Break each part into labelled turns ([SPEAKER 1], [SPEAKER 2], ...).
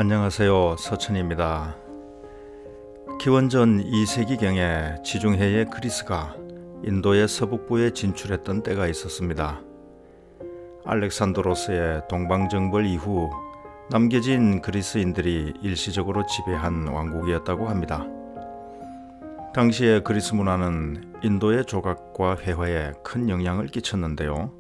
[SPEAKER 1] 안녕하세요. 서천입니다. 기원전 2세기경에 지중해의 그리스가 인도의 서북부에 진출했던 때가 있었습니다. 알렉산드로스의 동방정벌 이후 남겨진 그리스인들이 일시적으로 지배한 왕국이었다고 합니다. 당시의 그리스 문화는 인도의 조각과 회화에 큰 영향을 끼쳤는데요.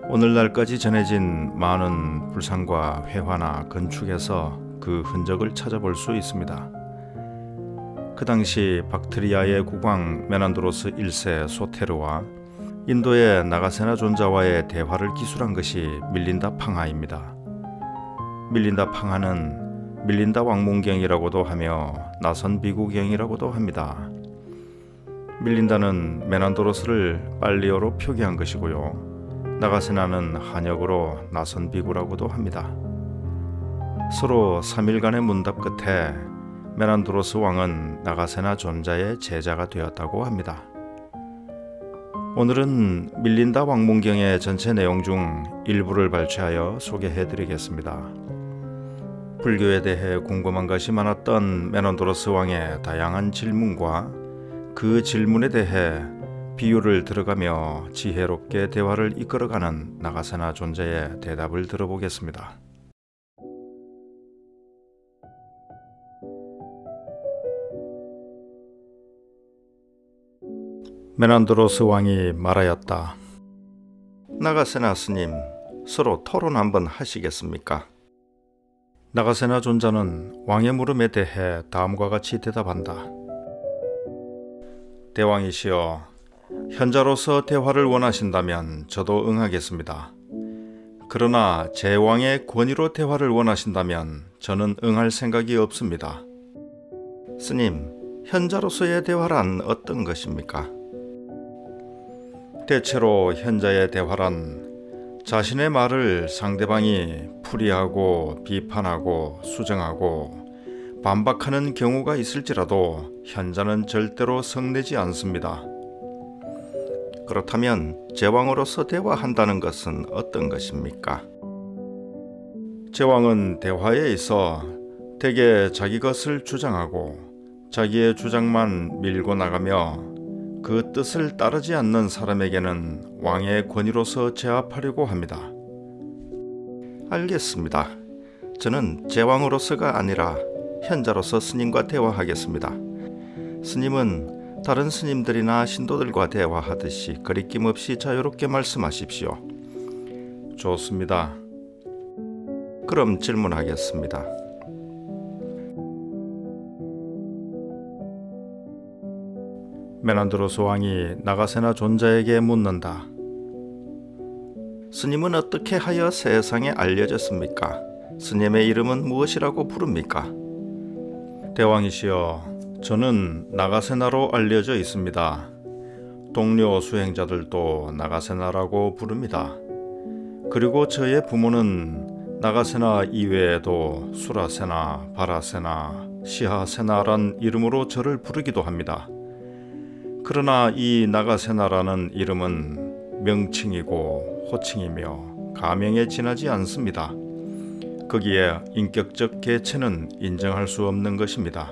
[SPEAKER 1] 오늘날까지 전해진 많은 불상과 회화나 건축에서 그 흔적을 찾아볼 수 있습니다. 그 당시 박트리아의 국왕 메난드로스 1세 소테르와 인도의 나가세나 존자와의 대화를 기술한 것이 밀린다 팡하입니다. 밀린다 팡하는 밀린다 왕문경이라고도 하며 나선 비구경이라고도 합니다. 밀린다는 메난드로스를 빨리어로 표기한 것이고요. 나가세나는 한역으로 나선 비구라고도 합니다. 서로 3일간의 문답 끝에 메난드로스 왕은 나가세나 존자의 제자가 되었다고 합니다. 오늘은 밀린다 왕문경의 전체 내용 중 일부를 발췌하여 소개해드리겠습니다. 불교에 대해 궁금한 것이 많았던 메난드로스 왕의 다양한 질문과 그 질문에 대해 비유를 들어가며 지혜롭게 대화를 이끌어가는 나가세나 존자의 대답을 들어보겠습니다. 메난드로스 왕이 말하였다. 나가세나 스님, 서로 토론 한번 하시겠습니까? 나가세나 존자는 왕의 물음에 대해 다음과 같이 대답한다. 대왕이시여, 현자로서 대화를 원하신다면 저도 응하겠습니다. 그러나 제 왕의 권위로 대화를 원하신다면 저는 응할 생각이 없습니다. 스님, 현자로서의 대화란 어떤 것입니까? 대체로 현자의 대화란 자신의 말을 상대방이 풀이하고 비판하고 수정하고 반박하는 경우가 있을지라도 현자는 절대로 성내지 않습니다. 그렇다면 제왕으로서 대화한다는 것은 어떤 것입니까? 제왕은 대화에 있어 대개 자기 것을 주장하고 자기의 주장만 밀고 나가며 그 뜻을 따르지 않는 사람에게는 왕의 권위로서 제압하려고 합니다. 알겠습니다. 저는 제왕으로서가 아니라 현자로서 스님과 대화하겠습니다. 스님은 다른 스님들이나 신도들과 대화하듯이 거리낌 없이 자유롭게 말씀하십시오. 좋습니다. 그럼 질문하겠습니다. 메난드로스 왕이 나가세나 존자에게 묻는다. 스님은 어떻게 하여 세상에 알려졌습니까? 스님의 이름은 무엇이라고 부릅니까? 대왕이시여, 저는 나가세나로 알려져 있습니다. 동료 수행자들도 나가세나라고 부릅니다. 그리고 저의 부모는 나가세나 이외에도 수라세나, 바라세나, 시하세나란 이름으로 저를 부르기도 합니다. 그러나 이 나가세나라는 이름은 명칭이고 호칭이며 가명에 지나지 않습니다. 거기에 인격적 계체는 인정할 수 없는 것입니다.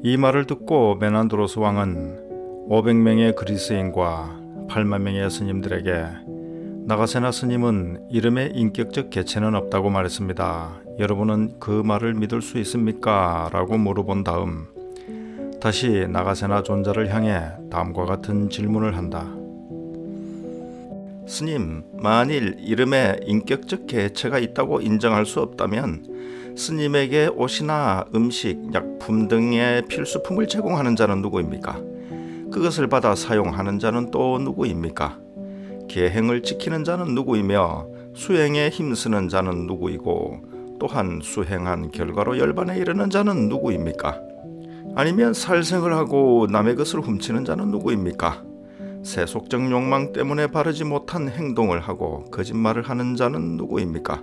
[SPEAKER 1] 이 말을 듣고 메난드로스 왕은 500명의 그리스인과 8만 명의 스님들에게 나가세나 스님은 이름에 인격적 계체는 없다고 말했습니다. 여러분은 그 말을 믿을 수 있습니까? 라고 물어본 다음 다시 나가세나 존자를 향해 다음과 같은 질문을 한다. 스님, 만일 이름에 인격적 계체가 있다고 인정할 수 없다면 스님에게 옷이나 음식, 약품 등의 필수품을 제공하는 자는 누구입니까? 그것을 받아 사용하는 자는 또 누구입니까? 계행을 지키는 자는 누구이며 수행에 힘쓰는 자는 누구이고 또한 수행한 결과로 열반에 이르는 자는 누구입니까? 아니면 살생을 하고 남의 것을 훔치는 자는 누구입니까? 세속적 욕망 때문에 바르지 못한 행동을 하고 거짓말을 하는 자는 누구입니까?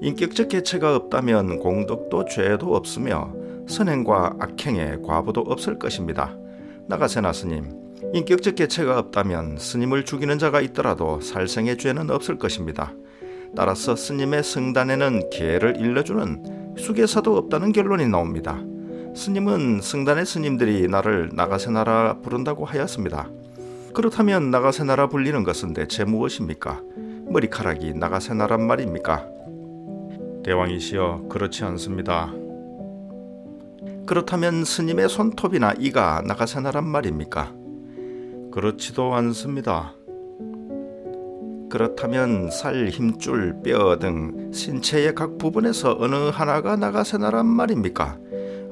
[SPEAKER 1] 인격적 계체가 없다면 공덕도 죄도 없으며 선행과 악행의 과보도 없을 것입니다. 나가세나 스님, 인격적 계체가 없다면 스님을 죽이는 자가 있더라도 살생의 죄는 없을 것입니다. 따라서 스님의 성단에는 계를 일러주는 수계사도 없다는 결론이 나옵니다. 스님은 성단의 스님들이 나를 나가세나라 부른다고 하였습니다. 그렇다면 나가세나라 불리는 것은 대체 무엇입니까? 머리카락이 나가세나란 말입니까?
[SPEAKER 2] 대왕이시여, 그렇지 않습니다.
[SPEAKER 1] 그렇다면 스님의 손톱이나 이가 나가세나란 말입니까?
[SPEAKER 2] 그렇지도 않습니다.
[SPEAKER 1] 그렇다면 살, 힘줄, 뼈 등 신체의 각 부분에서 어느 하나가 나가세나란 말입니까?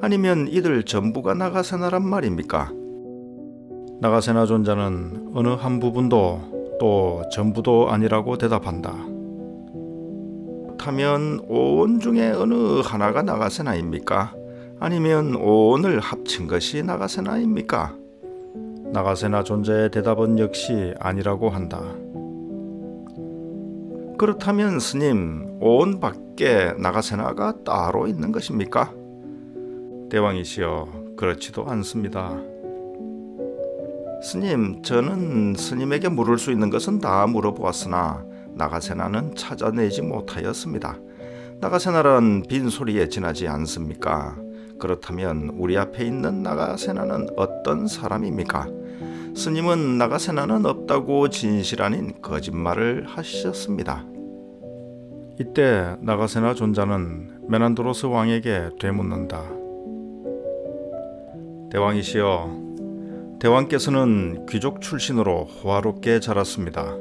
[SPEAKER 1] 아니면 이들 전부가 나가세나란 말입니까?
[SPEAKER 2] 나가세나 존자는 어느 한 부분도 또 전부도 아니라고 대답한다.
[SPEAKER 1] 그렇다면 온 중에 어느 하나가 나가세나입니까? 아니면 온을 합친 것이 나가세나입니까?
[SPEAKER 2] 나가세나 존자의 대답은 역시 아니라고 한다.
[SPEAKER 1] 그렇다면 스님, 온 밖에 나가세나가 따로 있는 것입니까?
[SPEAKER 2] 대왕이시여, 그렇지도 않습니다.
[SPEAKER 1] 스님, 저는 스님에게 물을 수 있는 것은 다 물어보았으나 나가세나는 찾아내지 못하였습니다. 나가세나란 빈소리에 지나지 않습니까? 그렇다면 우리 앞에 있는 나가세나는 어떤 사람입니까? 스님은 나가세나는 없다고 진실 아닌 거짓말을 하셨습니다.
[SPEAKER 2] 이때 나가세나 존자는 메난드로스 왕에게 되묻는다. 대왕이시여, 대왕께서는 귀족 출신으로 호화롭게 자랐습니다.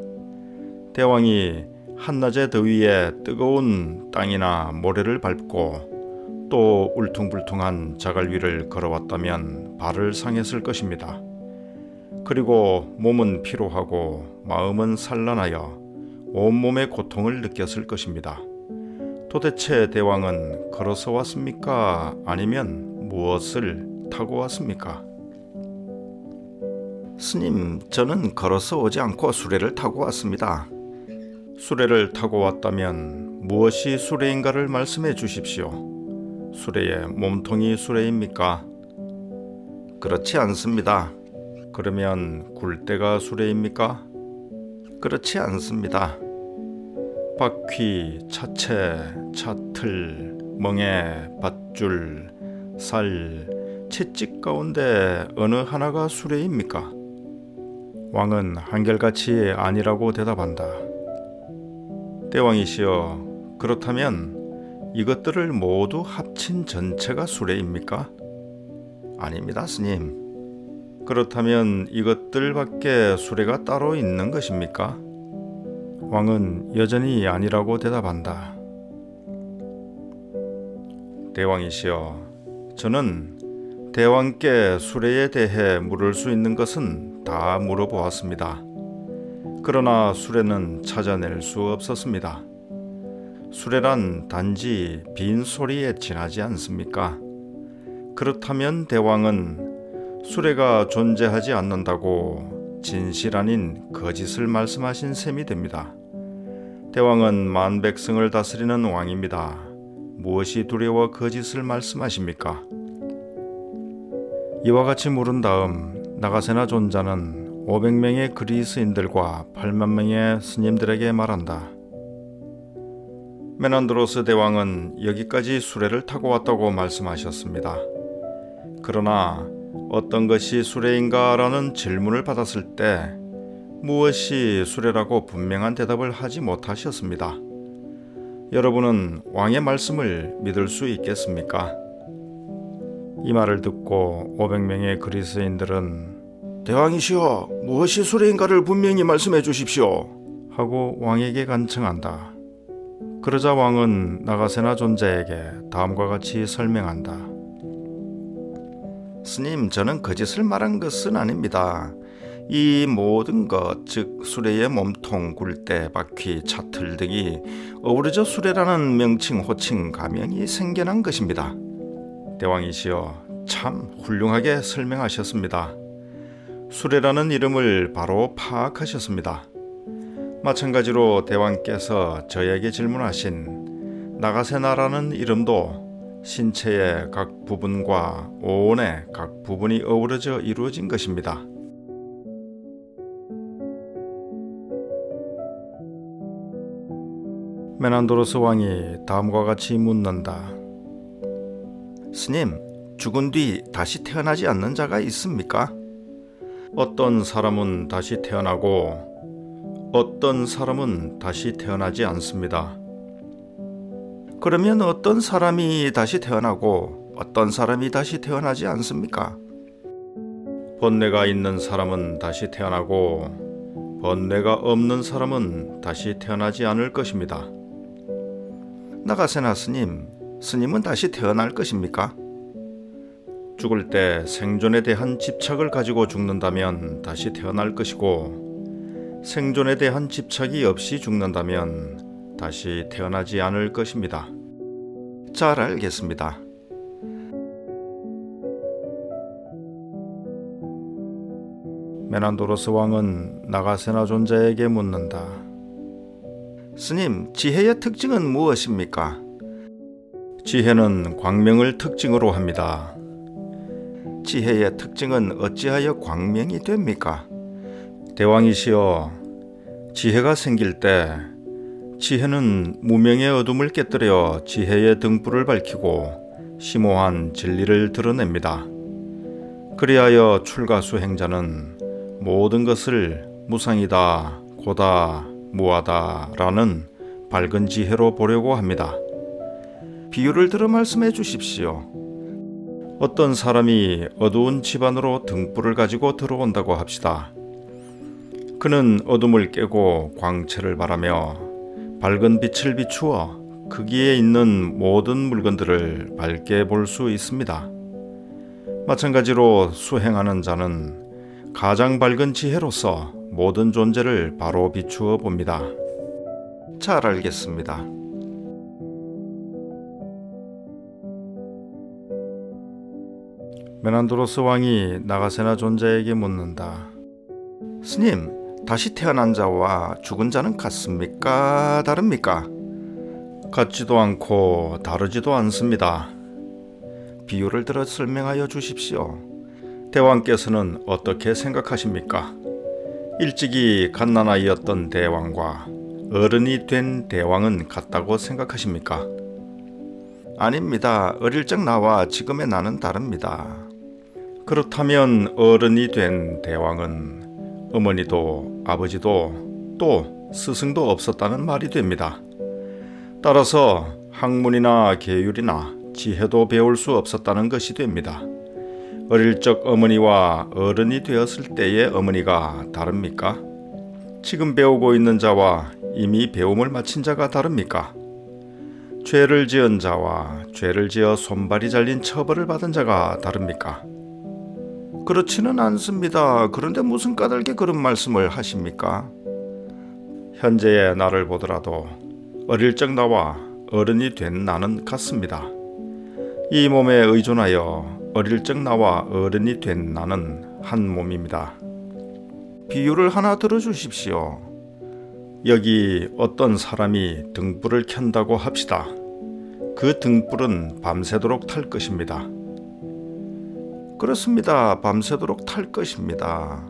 [SPEAKER 2] 대왕이 한낮의 더위에 뜨거운 땅이나 모래를 밟고 또 울퉁불퉁한 자갈 위를 걸어왔다면 발을 상했을 것입니다. 그리고 몸은 피로하고 마음은 산란하여 온몸의 고통을 느꼈을 것입니다. 도대체 대왕은 걸어서 왔습니까? 아니면 무엇을 타고 왔습니까?
[SPEAKER 1] 스님, 저는 걸어서 오지 않고 수레를 타고 왔습니다.
[SPEAKER 2] 수레를 타고 왔다면 무엇이 수레인가를 말씀해 주십시오. 수레의 몸통이 수레입니까?
[SPEAKER 1] 그렇지 않습니다.
[SPEAKER 2] 그러면 굴대가 수레입니까?
[SPEAKER 1] 그렇지 않습니다.
[SPEAKER 2] 바퀴, 차체, 차틀, 멍에, 밧줄, 살, 채찍 가운데 어느 하나가 수레입니까? 왕은 한결같이 아니라고 대답한다. 대왕이시여, 그렇다면 이것들을 모두 합친 전체가 수레입니까?
[SPEAKER 1] 아닙니다, 스님.
[SPEAKER 2] 그렇다면 이것들밖에 수레가 따로 있는 것입니까? 왕은 여전히 아니라고 대답한다. 대왕이시여, 저는 대왕께 수레에 대해 물을 수 있는 것은 다 물어보았습니다. 그러나 수레는 찾아낼 수 없었습니다. 수레란 단지 빈 소리에 지나지 않습니까? 그렇다면 대왕은 수레가 존재하지 않는다고 진실 아닌 거짓을 말씀하신 셈이 됩니다. 대왕은 만백성을 다스리는 왕입니다. 무엇이 두려워 거짓을 말씀하십니까? 이와 같이 물은 다음 나가세나 존자는 500명의 그리스인들과 8만 명의 스님들에게 말한다. 메난드로스 대왕은 여기까지 수레를 타고 왔다고 말씀하셨습니다. 그러나 어떤 것이 수레인가라는 질문을 받았을 때 무엇이 수레라고 분명한 대답을 하지 못하셨습니다. 여러분은 왕의 말씀을 믿을 수 있겠습니까? 이 말을 듣고 500명의 그리스인들은
[SPEAKER 1] 대왕이시여, 무엇이 수레인가를 분명히 말씀해 주십시오
[SPEAKER 2] 하고 왕에게 간청한다. 그러자 왕은 나가세나 존자에게 다음과 같이 설명한다.
[SPEAKER 1] 스님, 저는 거짓을 말한 것은 아닙니다. 이 모든 것, 즉 수레의 몸통, 굴대, 바퀴, 차틀 등이 어우러져 수레라는 명칭, 호칭, 가명이 생겨난 것입니다.
[SPEAKER 2] 대왕이시여, 참 훌륭하게 설명하셨습니다. 수레라는 이름을 바로 파악하셨습니다. 마찬가지로 대왕께서 저에게 질문하신 나가세나라는 이름도 신체의 각 부분과 온의 각 부분이 어우러져 이루어진 것입니다. 메난도로스 왕이 다음과 같이 묻는다.
[SPEAKER 1] 스님, 죽은 뒤 다시 태어나지 않는 자가 있습니까?
[SPEAKER 2] 어떤 사람은 다시 태어나고 어떤 사람은 다시 태어나지 않습니다.
[SPEAKER 1] 그러면 어떤 사람이 다시 태어나고 어떤 사람이 다시 태어나지 않습니까?
[SPEAKER 2] 번뇌가 있는 사람은 다시 태어나고 번뇌가 없는 사람은 다시 태어나지 않을 것입니다.
[SPEAKER 1] 나가세나 스님, 스님은 다시 태어날 것입니까?
[SPEAKER 2] 죽을 때 생존에 대한 집착을 가지고 죽는다면 다시 태어날 것이고, 생존에 대한 집착이 없이 죽는다면 다시 태어나지 않을 것입니다.
[SPEAKER 1] 잘 알겠습니다.
[SPEAKER 2] 메난도로스 왕은 나가세나 존자에게 묻는다.
[SPEAKER 1] 스님, 지혜의 특징은 무엇입니까?
[SPEAKER 2] 지혜는 광명을 특징으로 합니다.
[SPEAKER 1] 지혜의 특징은 어찌하여 광명이 됩니까?
[SPEAKER 2] 대왕이시여, 지혜가 생길 때 지혜는 무명의 어둠을 깨뜨려 지혜의 등불을 밝히고 심오한 진리를 드러냅니다. 그리하여 출가수행자는 모든 것을 무상이다, 고다, 무하다 라는 밝은 지혜로 보려고 합니다.
[SPEAKER 1] 비유를 들어 말씀해 주십시오.
[SPEAKER 2] 어떤 사람이 어두운 집안으로 등불을 가지고 들어온다고 합시다. 그는 어둠을 깨고 광채를 바라며 밝은 빛을 비추어 거기에 있는 모든 물건들을 밝게 볼 수 있습니다. 마찬가지로 수행하는 자는 가장 밝은 지혜로서 모든 존재를 바로 비추어 봅니다.
[SPEAKER 1] 잘 알겠습니다.
[SPEAKER 2] 메난도로스 왕이 나가세나 존자에게 묻는다.
[SPEAKER 1] 스님, 다시 태어난 자와 죽은 자는 같습니까? 다릅니까?
[SPEAKER 2] 같지도 않고 다르지도 않습니다.
[SPEAKER 1] 비유를 들어 설명하여 주십시오.
[SPEAKER 2] 대왕께서는 어떻게 생각하십니까? 일찍이 갓난아이였던 대왕과 어른이 된 대왕은 같다고 생각하십니까?
[SPEAKER 1] 아닙니다. 어릴 적 나와 지금의 나는 다릅니다.
[SPEAKER 2] 그렇다면 어른이 된 대왕은 어머니도 아버지도 또 스승도 없었다는 말이 됩니다. 따라서 학문이나 계율이나 지혜도 배울 수 없었다는 것이 됩니다. 어릴 적 어머니와 어른이 되었을 때의 어머니가 다릅니까? 지금 배우고 있는 자와 이미 배움을 마친 자가 다릅니까? 죄를 지은 자와 죄를 지어 손발이 잘린 처벌을 받은 자가 다릅니까?
[SPEAKER 1] 그렇지는 않습니다. 그런데 무슨 까닭에 그런 말씀을 하십니까?
[SPEAKER 2] 현재의 나를 보더라도 어릴 적 나와 어른이 된 나는 같습니다. 이 몸에 의존하여 어릴 적 나와 어른이 된 나는 한 몸입니다.
[SPEAKER 1] 비유를 하나 들어주십시오.
[SPEAKER 2] 여기 어떤 사람이 등불을 켠다고 합시다. 그 등불은 밤새도록 탈 것입니다.
[SPEAKER 1] 그렇습니다. 밤새도록 탈 것입니다.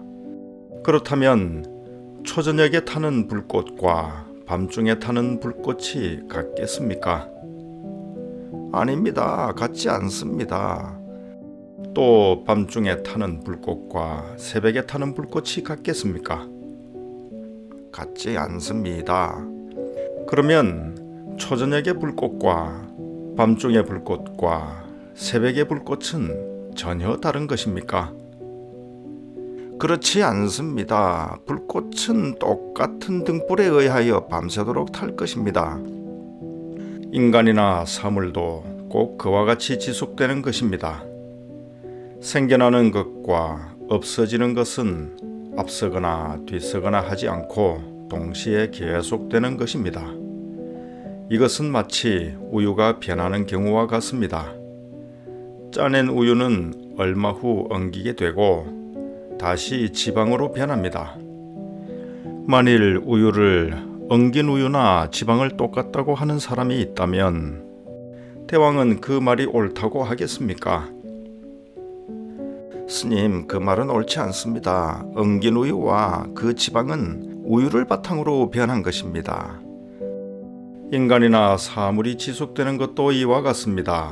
[SPEAKER 2] 그렇다면 초저녁에 타는 불꽃과 밤중에 타는 불꽃이 같겠습니까?
[SPEAKER 1] 아닙니다. 같지 않습니다.
[SPEAKER 2] 또 밤중에 타는 불꽃과 새벽에 타는 불꽃이 같겠습니까?
[SPEAKER 1] 같지 않습니다.
[SPEAKER 2] 그러면 초저녁의 불꽃과 밤중의 불꽃과 새벽의 불꽃은 전혀 다른 것입니까?
[SPEAKER 1] 그렇지 않습니다. 불꽃은 똑같은 등불에 의하여 밤새도록 탈 것입니다.
[SPEAKER 2] 인간이나 사물도 꼭 그와 같이 지속되는 것입니다. 생겨나는 것과 없어지는 것은 앞서거나 뒤서거나 하지 않고 동시에 계속되는 것입니다. 이것은 마치 우유가 변하는 경우와 같습니다. 짜낸 우유는 얼마 후 엉기게 되고 다시 지방으로 변합니다. 만일 우유를 엉긴 우유나 지방을 똑같다고 하는 사람이 있다면 대왕은 그 말이 옳다고 하겠습니까?
[SPEAKER 1] 스님, 그 말은 옳지 않습니다. 엉긴 우유와 그 지방은 우유를 바탕으로 변한 것입니다.
[SPEAKER 2] 인간이나 사물이 지속되는 것도 이와 같습니다.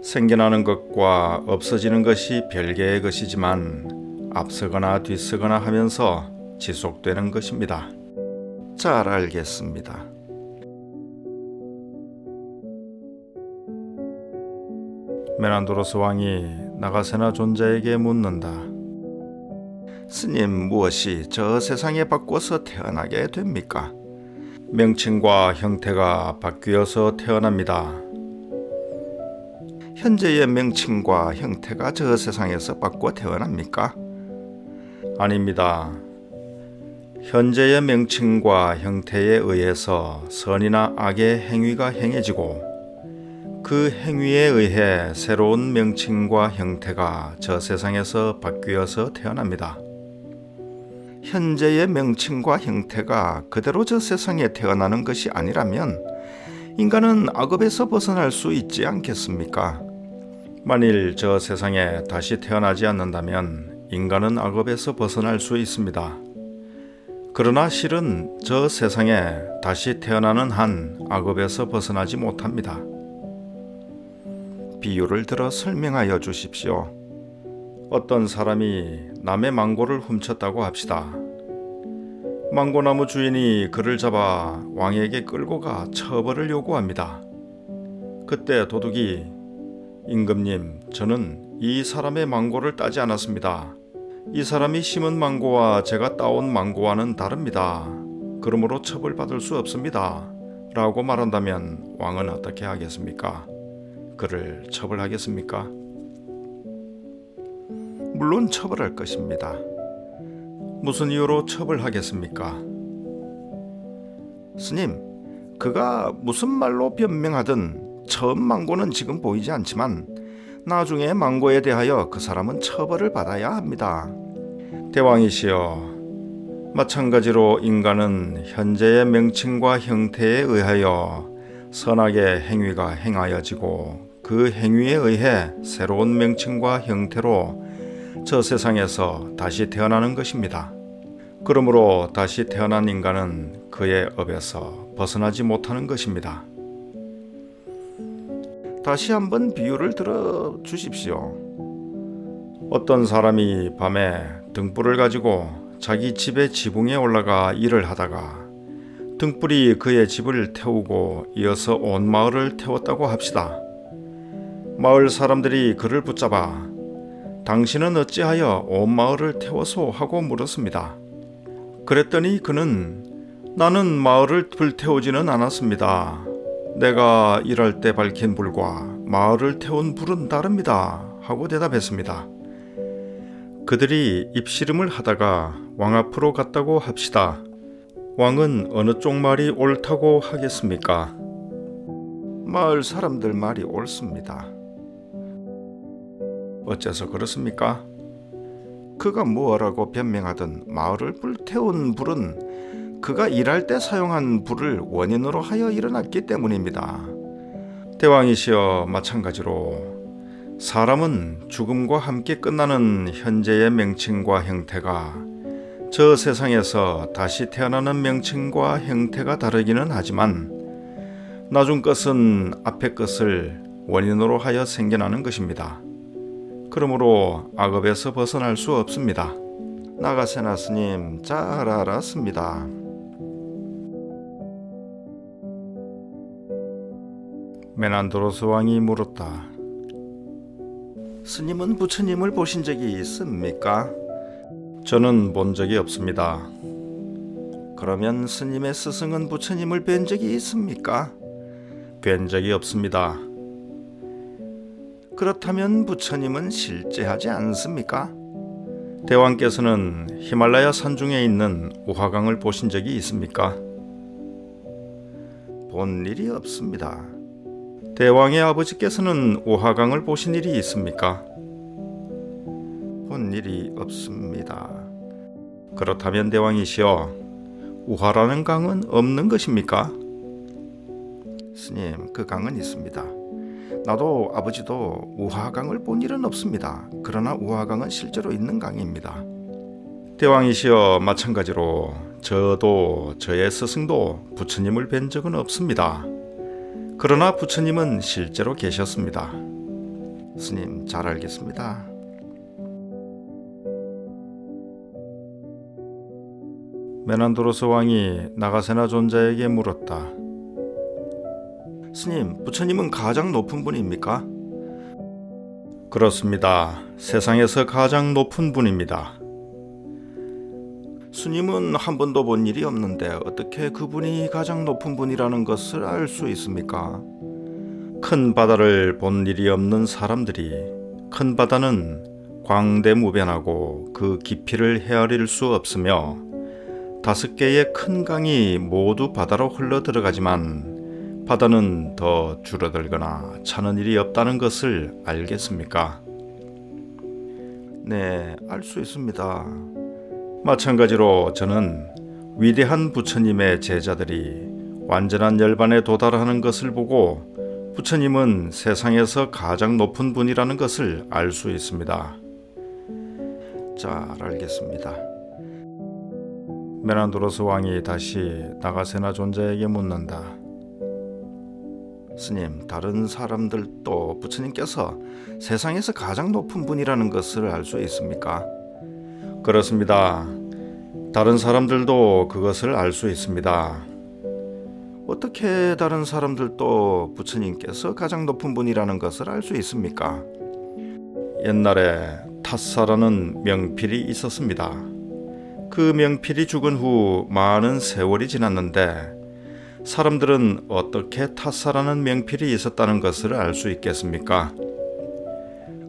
[SPEAKER 2] 생겨나는 것과 없어지는 것이 별개의 것이지만 앞서거나 뒤서거나 하면서 지속되는 것입니다.
[SPEAKER 1] 잘 알겠습니다.
[SPEAKER 2] 메난도로스 왕이 나가세나 존자에게 묻는다.
[SPEAKER 1] 스님, 무엇이 저 세상에 바꿔서 태어나게 됩니까?
[SPEAKER 2] 명칭과 형태가 바뀌어서 태어납니다.
[SPEAKER 1] 현재의 명칭과 형태가 저 세상에서 바꿔 태어납니까?
[SPEAKER 2] 아닙니다. 현재의 명칭과 형태에 의해서 선이나 악의 행위가 행해지고 그 행위에 의해 새로운 명칭과 형태가 저 세상에서 바뀌어서 태어납니다.
[SPEAKER 1] 현재의 명칭과 형태가 그대로 저 세상에 태어나는 것이 아니라면 인간은 악업에서 벗어날 수 있지 않겠습니까?
[SPEAKER 2] 만일 저 세상에 다시 태어나지 않는다면 인간은 악업에서 벗어날 수 있습니다. 그러나 실은 저 세상에 다시 태어나는 한 악업에서 벗어나지 못합니다.
[SPEAKER 1] 비유를 들어 설명하여 주십시오.
[SPEAKER 2] 어떤 사람이 남의 망고를 훔쳤다고 합시다. 망고나무 주인이 그를 잡아 왕에게 끌고 가 처벌을 요구합니다. 그때 도둑이 임금님, 저는 이 사람의 망고를 따지 않았습니다. 이 사람이 심은 망고와 제가 따온 망고와는 다릅니다. 그러므로 처벌받을 수 없습니다. 라고 말한다면 왕은 어떻게 하겠습니까? 그를 처벌하겠습니까?
[SPEAKER 1] 물론 처벌할 것입니다.
[SPEAKER 2] 무슨 이유로 처벌하겠습니까?
[SPEAKER 1] 스님, 그가 무슨 말로 변명하든 처음 망고는 지금 보이지 않지만 나중에 망고에 대하여 그 사람은 처벌을 받아야 합니다.
[SPEAKER 2] 대왕이시여, 마찬가지로 인간은 현재의 명칭과 형태에 의하여 선악의 행위가 행하여지고 그 행위에 의해 새로운 명칭과 형태로 저 세상에서 다시 태어나는 것입니다. 그러므로 다시 태어난 인간은 그의 업에서 벗어나지 못하는 것입니다.
[SPEAKER 1] 다시 한번 비유를 들어 주십시오.
[SPEAKER 2] 어떤 사람이 밤에 등불을 가지고 자기 집의 지붕에 올라가 일을 하다가 등불이 그의 집을 태우고 이어서 온 마을을 태웠다고 합시다. 마을 사람들이 그를 붙잡아 당신은 어찌하여 온 마을을 태워소 하고 물었습니다. 그랬더니 그는 나는 마을을 불태우지는 않았습니다. 내가 일할 때 밝힌 불과 마을을 태운 불은 다릅니다 하고 대답했습니다. 그들이 입씨름을 하다가 왕 앞으로 갔다고 합시다. 왕은 어느 쪽 말이 옳다고 하겠습니까?
[SPEAKER 1] 마을 사람들 말이 옳습니다.
[SPEAKER 2] 어째서 그렇습니까?
[SPEAKER 1] 그가 뭐라고 변명하든 마을을 불태운 불은 그가 일할 때 사용한 불을 원인으로 하여 일어났기 때문입니다.
[SPEAKER 2] 대왕이시여, 마찬가지로 사람은 죽음과 함께 끝나는 현재의 명칭과 형태가 저 세상에서 다시 태어나는 명칭과 형태가 다르기는 하지만 나중 것은 앞의 것을 원인으로 하여 생겨나는 것입니다. 그러므로 악업에서 벗어날 수 없습니다.
[SPEAKER 1] 나가세나 스님, 잘 알았습니다.
[SPEAKER 2] 메난도로스 왕이 물었다.
[SPEAKER 1] 스님은 부처님을 보신 적이 있습니까?
[SPEAKER 2] 저는 본 적이 없습니다.
[SPEAKER 1] 그러면 스님의 스승은 부처님을 뵌 적이 있습니까?
[SPEAKER 2] 뵌 적이 없습니다.
[SPEAKER 1] 그렇다면 부처님은 실제하지 않습니까?
[SPEAKER 2] 대왕께서는 히말라야 산중에 있는 우화강을 보신 적이 있습니까?
[SPEAKER 1] 본 일이 없습니다.
[SPEAKER 2] 대왕의 아버지께서는 우화강을 보신 일이 있습니까?
[SPEAKER 1] 본 일이 없습니다.
[SPEAKER 2] 그렇다면 대왕이시여, 우화라는 강은 없는 것입니까?
[SPEAKER 1] 스님, 그 강은 있습니다. 나도 아버지도 우화강을 본 일은 없습니다. 그러나 우화강은 실제로 있는 강입니다.
[SPEAKER 2] 대왕이시여, 마찬가지로 저도 저의 스승도 부처님을 뵌 적은 없습니다. 그러나 부처님은 실제로 계셨습니다.
[SPEAKER 1] 스님, 잘 알겠습니다.
[SPEAKER 2] 메난도로스 왕이 나가세나 존자에게 물었다.
[SPEAKER 1] 스님, 부처님은 가장 높은 분입니까?
[SPEAKER 2] 그렇습니다. 세상에서 가장 높은 분입니다.
[SPEAKER 1] 스님은 한 번도 본 일이 없는데 어떻게 그분이 가장 높은 분이라는 것을 알 수 있습니까?
[SPEAKER 2] 큰 바다를 본 일이 없는 사람들이 큰 바다는 광대무변하고 그 깊이를 헤아릴 수 없으며 5개의 큰 강이 모두 바다로 흘러 들어가지만 바다는 더 줄어들거나 차는 일이 없다는 것을 알겠습니까?
[SPEAKER 1] 네, 알 수 있습니다.
[SPEAKER 2] 마찬가지로 저는 위대한 부처님의 제자들이 완전한 열반에 도달하는 것을 보고 부처님은 세상에서 가장 높은 분이라는 것을 알 수 있습니다.
[SPEAKER 1] 잘 알겠습니다.
[SPEAKER 2] 메난도로스 왕이 다시 나가세나 존자에게 묻는다.
[SPEAKER 1] 스님, 다른 사람들도 부처님께서 세상에서 가장 높은 분이라는 것을 알 수 있습니까?
[SPEAKER 2] 그렇습니다. 다른 사람들도 그것을 알 수 있습니다.
[SPEAKER 1] 어떻게 다른 사람들도 부처님께서 가장 높은 분이라는 것을 알 수 있습니까?
[SPEAKER 2] 옛날에 탓사라는 명필이 있었습니다. 그 명필이 죽은 후 많은 세월이 지났는데 사람들은 어떻게 탓사라는 명필이 있었다는 것을 알 수 있겠습니까?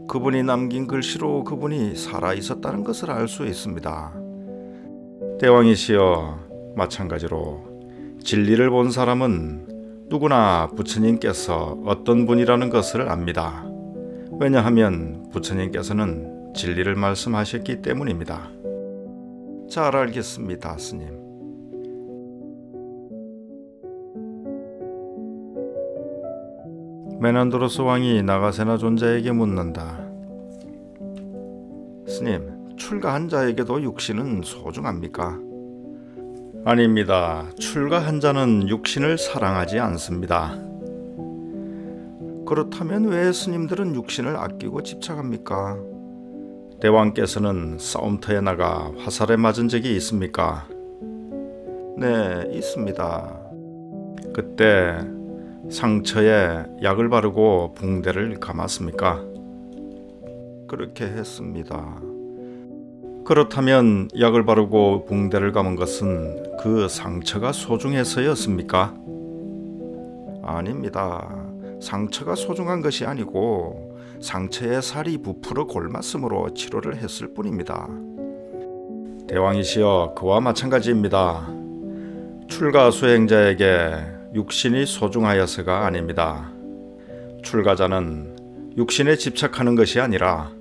[SPEAKER 1] 그분이 남긴 글씨로 그분이 살아 있었다는 것을 알 수 있습니다.
[SPEAKER 2] 대왕이시여, 마찬가지로 진리를 본 사람은 누구나 부처님께서 어떤 분이라는 것을 압니다. 왜냐하면 부처님께서는 진리를 말씀하셨기 때문입니다.
[SPEAKER 1] 잘 알겠습니다, 스님.
[SPEAKER 2] 메난도로스 왕이 나가세나 존자에게 묻는다.
[SPEAKER 1] 스님, 출가한 자에게도 육신은 소중합니까?
[SPEAKER 2] 아닙니다. 출가한 자는 육신을 사랑하지 않습니다.
[SPEAKER 1] 그렇다면 왜 스님들은 육신을 아끼고 집착합니까?
[SPEAKER 2] 대왕께서는 싸움터에 나가 화살에 맞은 적이 있습니까?
[SPEAKER 1] 네, 있습니다.
[SPEAKER 2] 그때 상처에 약을 바르고 붕대를 감았습니까?
[SPEAKER 1] 그렇게 했습니다.
[SPEAKER 2] 그렇다면 약을 바르고 붕대를 감은 것은 그 상처가 소중해서였습니까?
[SPEAKER 1] 아닙니다. 상처가 소중한 것이 아니고 상처에 살이 부풀어 골맞음으로 치료를 했을 뿐입니다.
[SPEAKER 2] 대왕이시여, 그와 마찬가지입니다. 출가 수행자에게 육신이 소중하여서가 아닙니다. 출가자는 육신에 집착하는 것이 아니라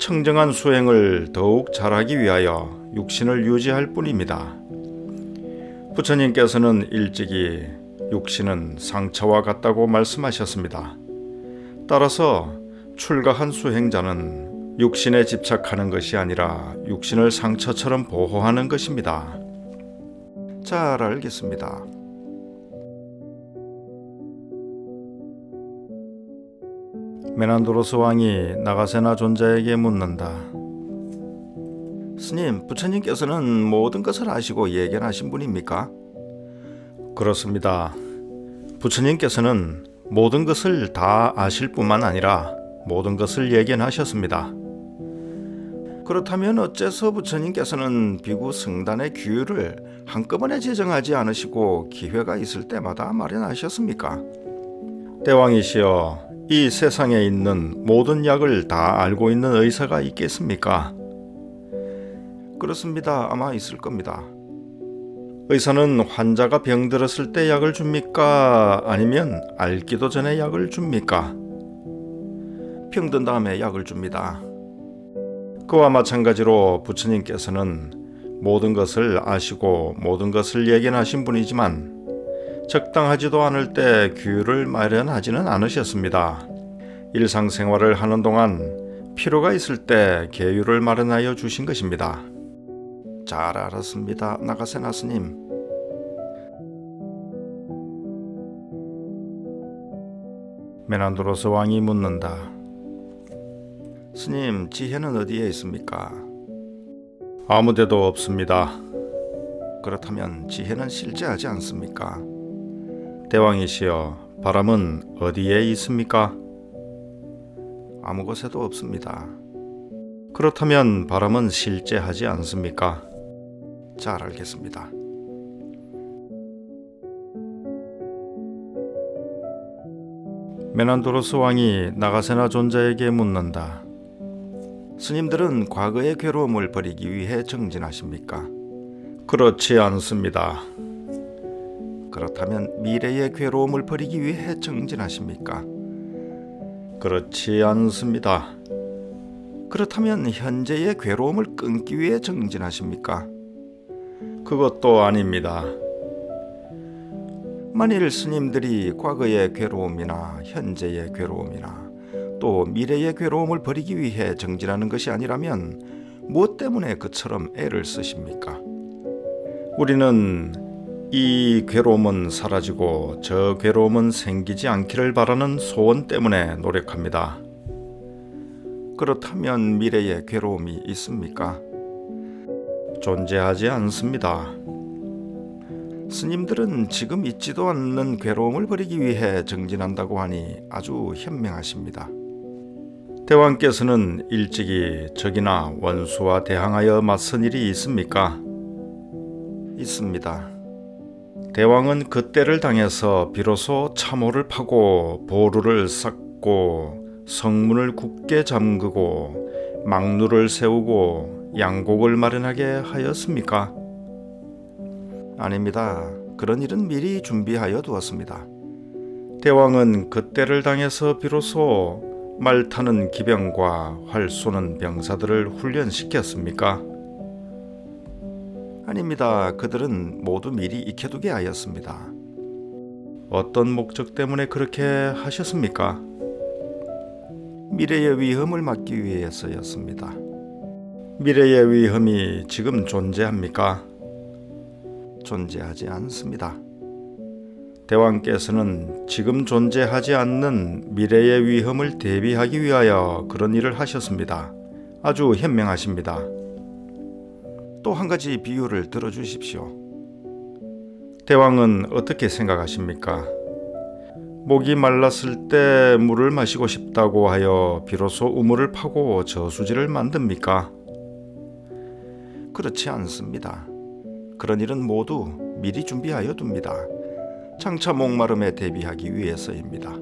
[SPEAKER 2] 청정한 수행을 더욱 잘하기 위하여 육신을 유지할 뿐입니다. 부처님께서는 일찍이 육신은 상처와 같다고 말씀하셨습니다. 따라서 출가한 수행자는 육신에 집착하는 것이 아니라 육신을 상처처럼 보호하는 것입니다.
[SPEAKER 1] 잘 알겠습니다.
[SPEAKER 2] 메난도로스 왕이 나가세나 존자에게 묻는다.
[SPEAKER 1] 스님, 부처님께서는 모든 것을 아시고 예견하신 분입니까?
[SPEAKER 2] 그렇습니다. 부처님께서는 모든 것을 다 아실 뿐만 아니라 모든 것을 예견하셨습니다.
[SPEAKER 1] 그렇다면 어째서 부처님께서는 비구 승단의 규율을 한꺼번에 제정하지 않으시고 기회가 있을 때마다 마련하셨습니까?
[SPEAKER 2] 대왕이시여, 이 세상에 있는 모든 약을 다 알고 있는 의사가 있겠습니까?
[SPEAKER 1] 그렇습니다. 아마 있을 겁니다.
[SPEAKER 2] 의사는 환자가 병들었을 때 약을 줍니까? 아니면 앓기도 전에 약을 줍니까?
[SPEAKER 1] 병든 다음에 약을 줍니다.
[SPEAKER 2] 그와 마찬가지로 부처님께서는 모든 것을 아시고 모든 것을 예견하신 분이지만 적당하지도 않을 때 규율을 마련하지는 않으셨습니다. 일상생활을 하는 동안 필요가 있을 때 계율을 마련하여 주신 것입니다.
[SPEAKER 1] 잘 알았습니다, 나가세나 스님.
[SPEAKER 2] 메난드로스 왕이 묻는다.
[SPEAKER 1] 스님, 지혜는 어디에 있습니까?
[SPEAKER 2] 아무데도 없습니다.
[SPEAKER 1] 그렇다면 지혜는 실제하지 않습니까?
[SPEAKER 2] 대왕이시여, 바람은 어디에 있습니까?
[SPEAKER 1] 아무 곳에도 없습니다.
[SPEAKER 2] 그렇다면 바람은 실제하지 않습니까?
[SPEAKER 1] 잘 알겠습니다.
[SPEAKER 2] 메난도로스 왕이 나가세나 존자에게 묻는다.
[SPEAKER 1] 스님들은 과거의 괴로움을 버리기 위해 정진하십니까?
[SPEAKER 2] 그렇지 않습니다.
[SPEAKER 1] 그렇다면 미래의 괴로움을 버리기 위해 정진하십니까?
[SPEAKER 2] 그렇지 않습니다.
[SPEAKER 1] 그렇다면 현재의 괴로움을 끊기 위해 정진하십니까?
[SPEAKER 2] 그것도 아닙니다.
[SPEAKER 1] 만일 스님들이 과거의 괴로움이나 현재의 괴로움이나 또 미래의 괴로움을 버리기 위해 정진하는 것이 아니라면 무엇 때문에 그처럼 애를 쓰십니까?
[SPEAKER 2] 우리는 이 괴로움은 사라지고 저 괴로움은 생기지 않기를 바라는 소원 때문에 노력합니다.
[SPEAKER 1] 그렇다면 미래의 괴로움이 있습니까?
[SPEAKER 2] 존재하지 않습니다.
[SPEAKER 1] 스님들은 지금 있지도 않는 괴로움을 버리기 위해 정진한다고 하니 아주 현명하십니다.
[SPEAKER 2] 대왕께서는 일찍이 적이나 원수와 대항하여 맞선 일이 있습니까?
[SPEAKER 1] 있습니다.
[SPEAKER 2] 대왕은 그때를 당해서 비로소 참호를 파고 보루를 쌓고 성문을 굳게 잠그고 망루를 세우고 양곡을 마련하게 하였습니까?
[SPEAKER 1] 아닙니다. 그런 일은 미리 준비하여 두었습니다.
[SPEAKER 2] 대왕은 그때를 당해서 비로소 말 타는 기병과 활 쏘는 병사들을 훈련시켰습니까?
[SPEAKER 1] 아닙니다. 그들은 모두 미리 익혀두게 하였습니다.
[SPEAKER 2] 어떤 목적 때문에 그렇게 하셨습니까?
[SPEAKER 1] 미래의 위험을 막기 위해서였습니다.
[SPEAKER 2] 미래의 위험이 지금 존재합니까?
[SPEAKER 1] 존재하지 않습니다.
[SPEAKER 2] 대왕께서는 지금 존재하지 않는 미래의 위험을 대비하기 위하여 그런 일을 하셨습니다. 아주 현명하십니다.
[SPEAKER 1] 또 한 가지 비유를 들어주십시오.
[SPEAKER 2] 대왕은 어떻게 생각하십니까? 목이 말랐을 때 물을 마시고 싶다고 하여 비로소 우물을 파고 저수지를 만듭니까?
[SPEAKER 1] 그렇지 않습니다. 그런 일은 모두 미리 준비하여 둡니다. 장차 목마름에 대비하기 위해서입니다.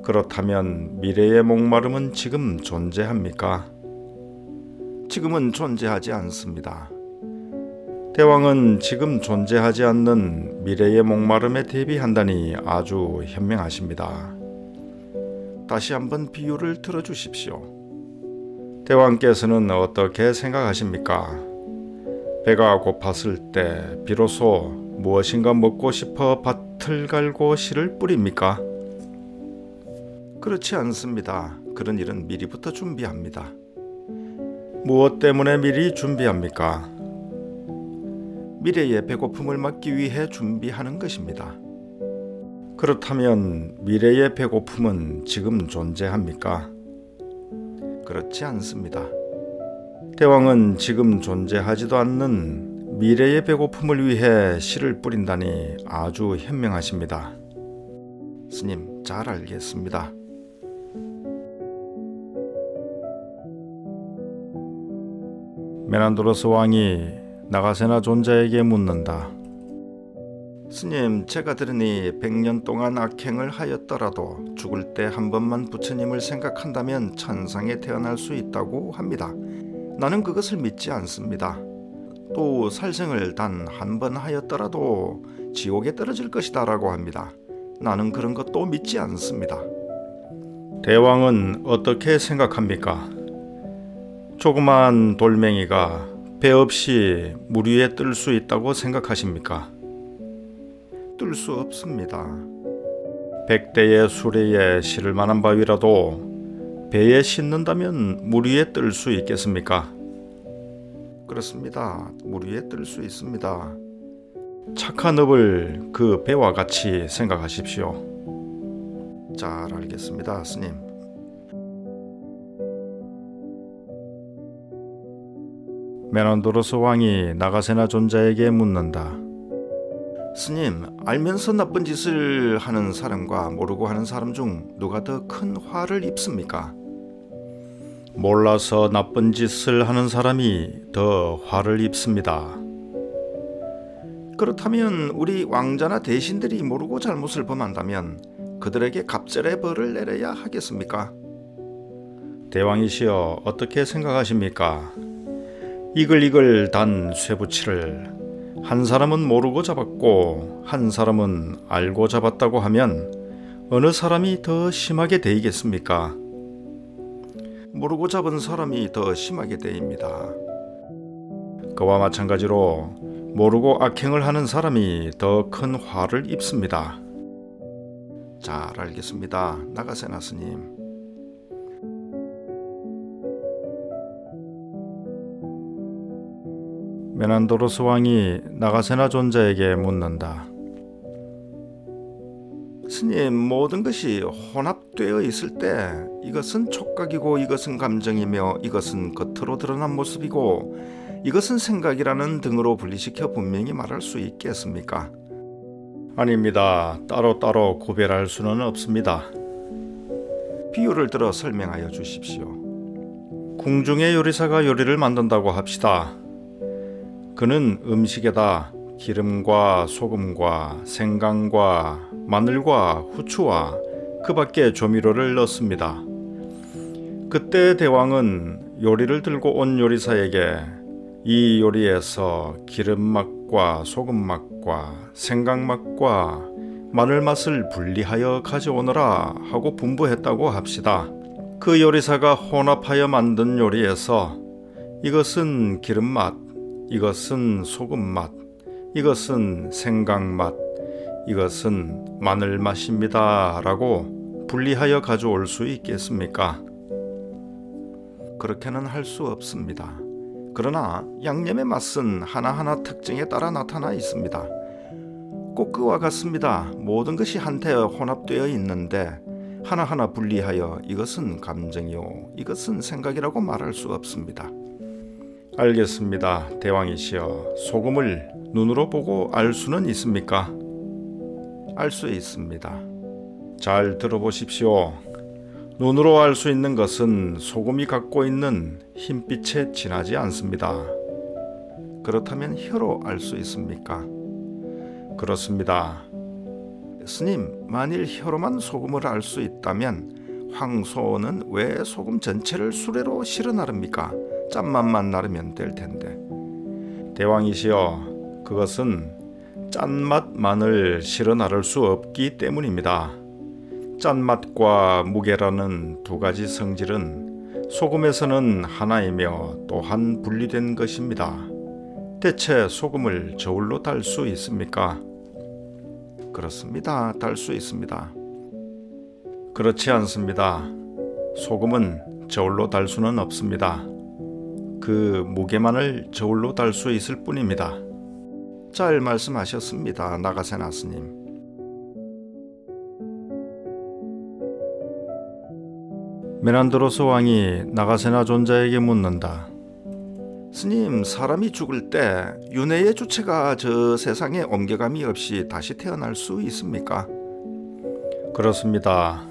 [SPEAKER 2] 그렇다면 미래의 목마름은 지금 존재합니까?
[SPEAKER 1] 지금은 존재하지 않습니다.
[SPEAKER 2] 대왕은 지금 존재하지 않는 미래의 목마름에 대비한다니 아주 현명하십니다.
[SPEAKER 1] 다시 한번 비유를 들어주십시오.
[SPEAKER 2] 대왕께서는 어떻게 생각하십니까? 배가 고팠을 때 비로소 무엇인가 먹고 싶어 밭을 갈고 씨를 뿌립니까?
[SPEAKER 1] 그렇지 않습니다. 그런 일은 미리부터 준비합니다.
[SPEAKER 2] 무엇 때문에 미리 준비합니까?
[SPEAKER 1] 미래의 배고픔을 막기 위해 준비하는 것입니다.
[SPEAKER 2] 그렇다면 미래의 배고픔은 지금 존재합니까?
[SPEAKER 1] 그렇지 않습니다.
[SPEAKER 2] 대왕은 지금 존재하지도 않는 미래의 배고픔을 위해 씨를 뿌린다니 아주 현명하십니다.
[SPEAKER 1] 스님, 잘 알겠습니다.
[SPEAKER 2] 메난도로스 왕이 나가세나 존자에게 묻는다.
[SPEAKER 1] 스님, 제가 들으니 100년 동안 악행을 하였더라도 죽을 때 한 번만 부처님을 생각한다면 천상에 태어날 수 있다고 합니다. 나는 그것을 믿지 않습니다. 또 살생을 단 한 번 하였더라도 지옥에 떨어질 것이다 라고 합니다. 나는 그런 것도 믿지 않습니다.
[SPEAKER 2] 대왕은 어떻게 생각합니까? 조그만 돌멩이가 배 없이 물 위에 뜰 수 있다고 생각하십니까?
[SPEAKER 1] 뜰 수 없습니다.
[SPEAKER 2] 100대의 수레에 실을 만한 바위라도 배에 싣는다면 물 위에 뜰 수 있겠습니까?
[SPEAKER 1] 그렇습니다. 물 위에 뜰 수 있습니다.
[SPEAKER 2] 착한 업을 그 배와 같이 생각하십시오.
[SPEAKER 1] 잘 알겠습니다, 스님.
[SPEAKER 2] 메난도로스 왕이 나가세나 존자에게 묻는다.
[SPEAKER 1] 스님, 알면서 나쁜 짓을 하는 사람과 모르고 하는 사람 중 누가 더 큰 화를 입습니까?
[SPEAKER 2] 몰라서 나쁜 짓을 하는 사람이 더 화를 입습니다.
[SPEAKER 1] 그렇다면 우리 왕자나 대신들이 모르고 잘못을 범한다면 그들에게 갑절의 벌을 내려야 하겠습니까?
[SPEAKER 2] 대왕이시여, 어떻게 생각하십니까? 이글이글 단 쇠붙이를 한 사람은 모르고 잡았고 한 사람은 알고 잡았다고 하면 어느 사람이 더 심하게 대이겠습니까?
[SPEAKER 1] 모르고 잡은 사람이 더 심하게 대입니다.
[SPEAKER 2] 그와 마찬가지로 모르고 악행을 하는 사람이 더 큰 화를 입습니다.
[SPEAKER 1] 잘 알겠습니다, 나가세나 스님.
[SPEAKER 2] 메난도로스 왕이 나가세나 존자에게 묻는다.
[SPEAKER 1] 스님, 모든 것이 혼합되어 있을 때 이것은 촉각이고 이것은 감정이며 이것은 겉으로 드러난 모습이고 이것은 생각이라는 등으로 분리시켜 분명히 말할 수 있겠습니까?
[SPEAKER 2] 아닙니다. 따로따로 구별할 수는 없습니다.
[SPEAKER 1] 비유를 들어 설명하여 주십시오.
[SPEAKER 2] 궁중의 요리사가 요리를 만든다고 합시다. 그는 음식에다 기름과 소금과 생강과 마늘과 후추와 그 밖에 조미료를 넣습니다. 그때 대왕은 요리를 들고 온 요리사에게 이 요리에서 기름 맛과 소금 맛과 생강 맛과 마늘 맛을 분리하여 가져오너라 하고 분부했다고 합시다. 그 요리사가 혼합하여 만든 요리에서 이것은 기름 맛, 이것은 소금 맛, 이것은 생강 맛, 이것은 마늘 맛입니다 라고 분리하여 가져올 수 있겠습니까?
[SPEAKER 1] 그렇게는 할 수 없습니다. 그러나 양념의 맛은 하나하나 특징에 따라 나타나 있습니다. 꼭 그와 같습니다. 모든 것이 한테 혼합되어 있는데 하나하나 분리하여 이것은 감정이요, 이것은 생각이라고 말할 수 없습니다.
[SPEAKER 2] 알겠습니다. 대왕이시여, 소금을 눈으로 보고 알 수는 있습니까?
[SPEAKER 1] 알 수 있습니다.
[SPEAKER 2] 잘 들어보십시오. 눈으로 알 수 있는 것은 소금이 갖고 있는 흰빛에 진하지 않습니다.
[SPEAKER 1] 그렇다면 혀로 알 수 있습니까?
[SPEAKER 2] 그렇습니다.
[SPEAKER 1] 스님, 만일 혀로만 소금을 알 수 있다면 황소는 왜 소금 전체를 수레로 실어 나릅니까? 짠맛만 나르면 될 텐데.
[SPEAKER 2] 대왕이시여, 그것은 짠맛만을 실어 나를 수 없기 때문입니다. 짠맛과 무게라는 두 가지 성질은 소금에서는 하나이며 또한 분리된 것입니다. 대체 소금을 저울로 달 수 있습니까?
[SPEAKER 1] 그렇습니다. 달 수 있습니다.
[SPEAKER 2] 그렇지 않습니다. 소금은 저울로 달 수는 없습니다. 그 무게만을 저울로 달 수 있을 뿐입니다.
[SPEAKER 1] 잘 말씀하셨습니다, 나가세나 스님.
[SPEAKER 2] 메난도로스 왕이 나가세나 존자에게 묻는다.
[SPEAKER 1] 스님, 사람이 죽을 때 윤회의 주체가 저 세상에 옮겨감이 없이 다시 태어날 수 있습니까?
[SPEAKER 2] 그렇습니다.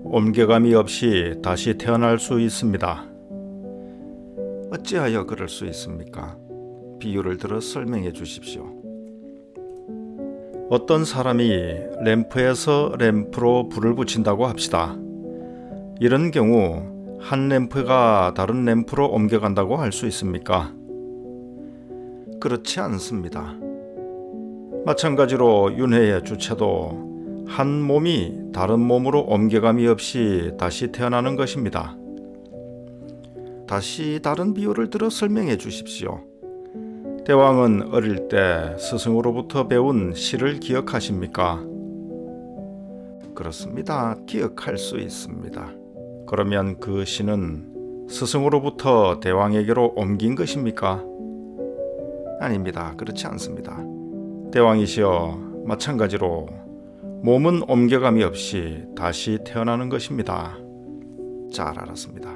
[SPEAKER 2] 옮겨감이 없이 다시 태어날 수 있습니다.
[SPEAKER 1] 어찌하여 그럴 수 있습니까? 비유를 들어 설명해 주십시오.
[SPEAKER 2] 어떤 사람이 램프에서 램프로 불을 붙인다고 합시다. 이런 경우 한 램프가 다른 램프로 옮겨간다고 할 수 있습니까?
[SPEAKER 1] 그렇지 않습니다.
[SPEAKER 2] 마찬가지로 윤회의 주체도 한 몸이 다른 몸으로 옮겨감이 없이 다시 태어나는 것입니다.
[SPEAKER 1] 다시 다른 비유를 들어 설명해 주십시오.
[SPEAKER 2] 대왕은 어릴 때 스승으로부터 배운 시를 기억하십니까?
[SPEAKER 1] 그렇습니다. 기억할 수 있습니다.
[SPEAKER 2] 그러면 그 시는 스승으로부터 대왕에게로 옮긴 것입니까?
[SPEAKER 1] 아닙니다. 그렇지 않습니다.
[SPEAKER 2] 대왕이시여, 마찬가지로 몸은 옮겨감이 없이 다시 태어나는 것입니다.
[SPEAKER 1] 잘 알았습니다.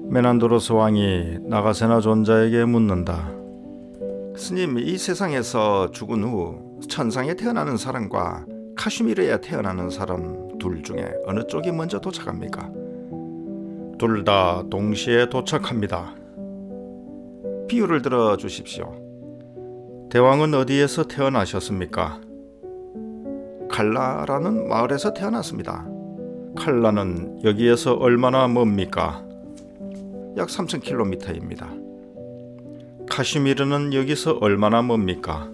[SPEAKER 2] 메난도로스 왕이 나가세나 존자에게 묻는다.
[SPEAKER 1] 스님, 이 세상에서 죽은 후 천상에 태어나는 사람과 카슈미르에 태어나는 사람 둘 중에 어느 쪽이 먼저 도착합니까?
[SPEAKER 2] 둘 다 동시에 도착합니다.
[SPEAKER 1] 비유를 들어 주십시오.
[SPEAKER 2] 대왕은 어디에서 태어나셨습니까?
[SPEAKER 1] 칼라라는 마을에서 태어났습니다.
[SPEAKER 2] 칼라는 여기에서 얼마나 멉니까?
[SPEAKER 1] 약 3000km입니다.
[SPEAKER 2] 카슈미르는 여기서 얼마나 멉니까?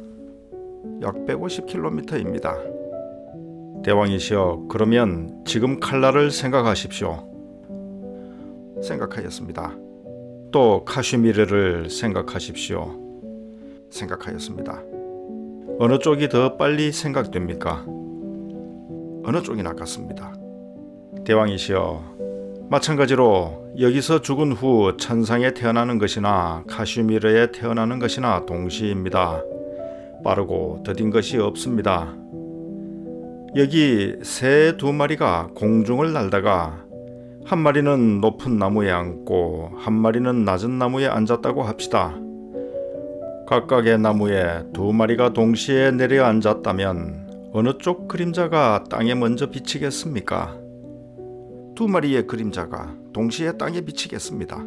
[SPEAKER 1] 약 150km입니다.
[SPEAKER 2] 대왕이시여, 그러면 지금 칼라를 생각하십시오.
[SPEAKER 1] 생각하였습니다.
[SPEAKER 2] 또 카슈미르를 생각하십시오.
[SPEAKER 1] 생각하였습니다.
[SPEAKER 2] 어느 쪽이 더 빨리 생각됩니까?
[SPEAKER 1] 어느 쪽이나 같습니다.
[SPEAKER 2] 대왕이시여, 마찬가지로 여기서 죽은 후 천상에 태어나는 것이나 카슈미르에 태어나는 것이나 동시입니다. 빠르고 더딘 것이 없습니다. 여기 새 2마리가 공중을 날다가 한 마리는 높은 나무에 앉고 한 마리는 낮은 나무에 앉았다고 합시다. 각각의 나무에 2마리가 동시에 내려 앉았다면 어느 쪽 그림자가 땅에 먼저 비치겠습니까?
[SPEAKER 1] 2마리의 그림자가 동시에 땅에 비치겠습니다.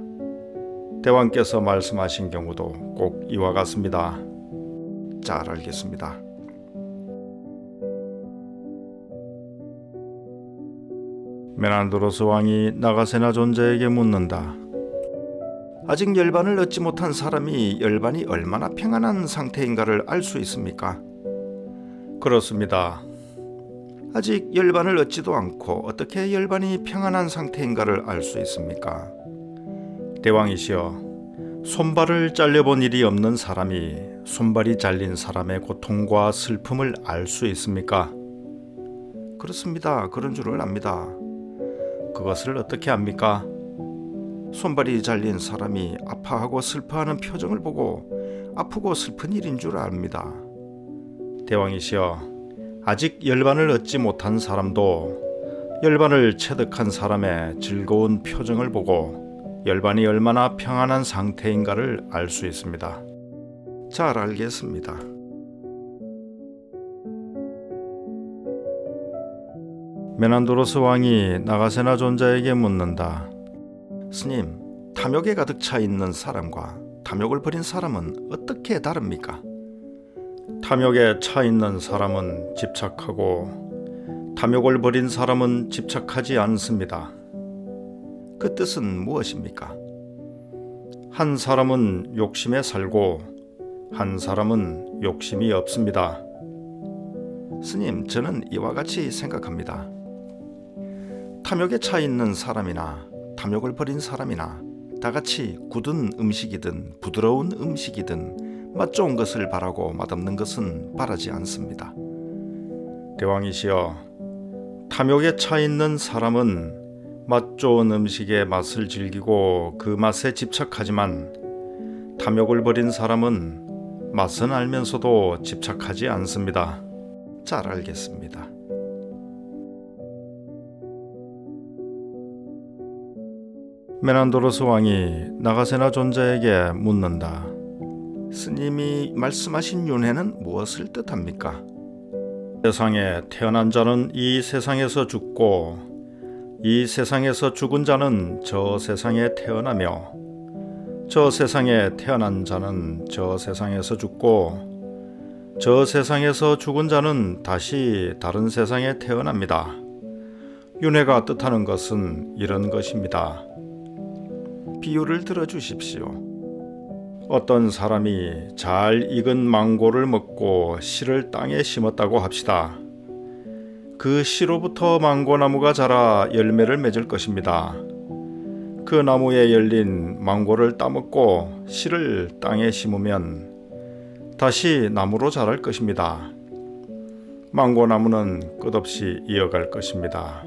[SPEAKER 2] 대왕께서 말씀하신 경우도 꼭 이와 같습니다.
[SPEAKER 1] 잘 알겠습니다.
[SPEAKER 2] 메난도로스 왕이 나가세나 존자에게 묻는다.
[SPEAKER 1] 아직 열반을 얻지 못한 사람이 열반이 얼마나 평안한 상태인가를 알 수 있습니까?
[SPEAKER 2] 그렇습니다.
[SPEAKER 1] 아직 열반을 얻지도 않고 어떻게 열반이 평안한 상태인가를 알 수 있습니까?
[SPEAKER 2] 대왕이시여, 손발을 잘려본 일이 없는 사람이 손발이 잘린 사람의 고통과 슬픔을 알 수 있습니까?
[SPEAKER 1] 그렇습니다. 그런 줄을 압니다.
[SPEAKER 2] 그것을 어떻게 압니까?
[SPEAKER 1] 손발이 잘린 사람이 아파하고 슬퍼하는 표정을 보고 아프고 슬픈 일인 줄 압니다.
[SPEAKER 2] 대왕이시여, 아직 열반을 얻지 못한 사람도 열반을 체득한 사람의 즐거운 표정을 보고 열반이 얼마나 평안한 상태인가를 알 수 있습니다.
[SPEAKER 1] 잘 알겠습니다.
[SPEAKER 2] 메난도로스 왕이 나가세나 존자에게 묻는다.
[SPEAKER 1] 스님, 탐욕에 가득 차 있는 사람과 탐욕을 버린 사람은 어떻게 다릅니까?
[SPEAKER 2] 탐욕에 차 있는 사람은 집착하고 탐욕을 버린 사람은 집착하지 않습니다.
[SPEAKER 1] 그 뜻은 무엇입니까?
[SPEAKER 2] 한 사람은 욕심에 살고 한 사람은 욕심이 없습니다.
[SPEAKER 1] 스님, 저는 이와 같이 생각합니다. 탐욕에 차 있는 사람이나 탐욕을 버린 사람이나 다 같이 굳은 음식이든 부드러운 음식이든 맛 좋은 것을 바라고 맛없는 것은 바라지 않습니다.
[SPEAKER 2] 대왕이시여, 탐욕에 차 있는 사람은 맛 좋은 음식의 맛을 즐기고 그 맛에 집착하지만 탐욕을 버린 사람은 맛은 알면서도 집착하지 않습니다.
[SPEAKER 1] 잘 알겠습니다.
[SPEAKER 2] 메난도로스 왕이 나가세나 존자에게 묻는다.
[SPEAKER 1] 스님이 말씀하신 윤회는 무엇을 뜻합니까?
[SPEAKER 2] 세상에 태어난 자는 이 세상에서 죽고 이 세상에서 죽은 자는 저 세상에 태어나며 저 세상에 태어난 자는 저 세상에서 죽고 저 세상에서 죽은 자는 다시 다른 세상에 태어납니다. 윤회가 뜻하는 것은 이런 것입니다.
[SPEAKER 1] 비유를 들어주십시오.
[SPEAKER 2] 어떤 사람이 잘 익은 망고를 먹고 씨를 땅에 심었다고 합시다. 그 씨로부터 망고나무가 자라 열매를 맺을 것입니다. 그 나무에 열린 망고를 따먹고 씨를 땅에 심으면 다시 나무로 자랄 것입니다. 망고나무는 끝없이 이어갈 것입니다.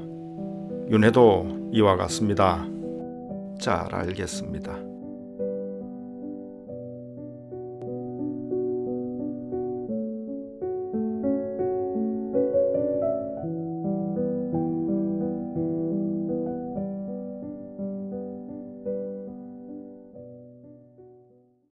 [SPEAKER 2] 윤회도 이와 같습니다.
[SPEAKER 1] 잘 알겠습니다.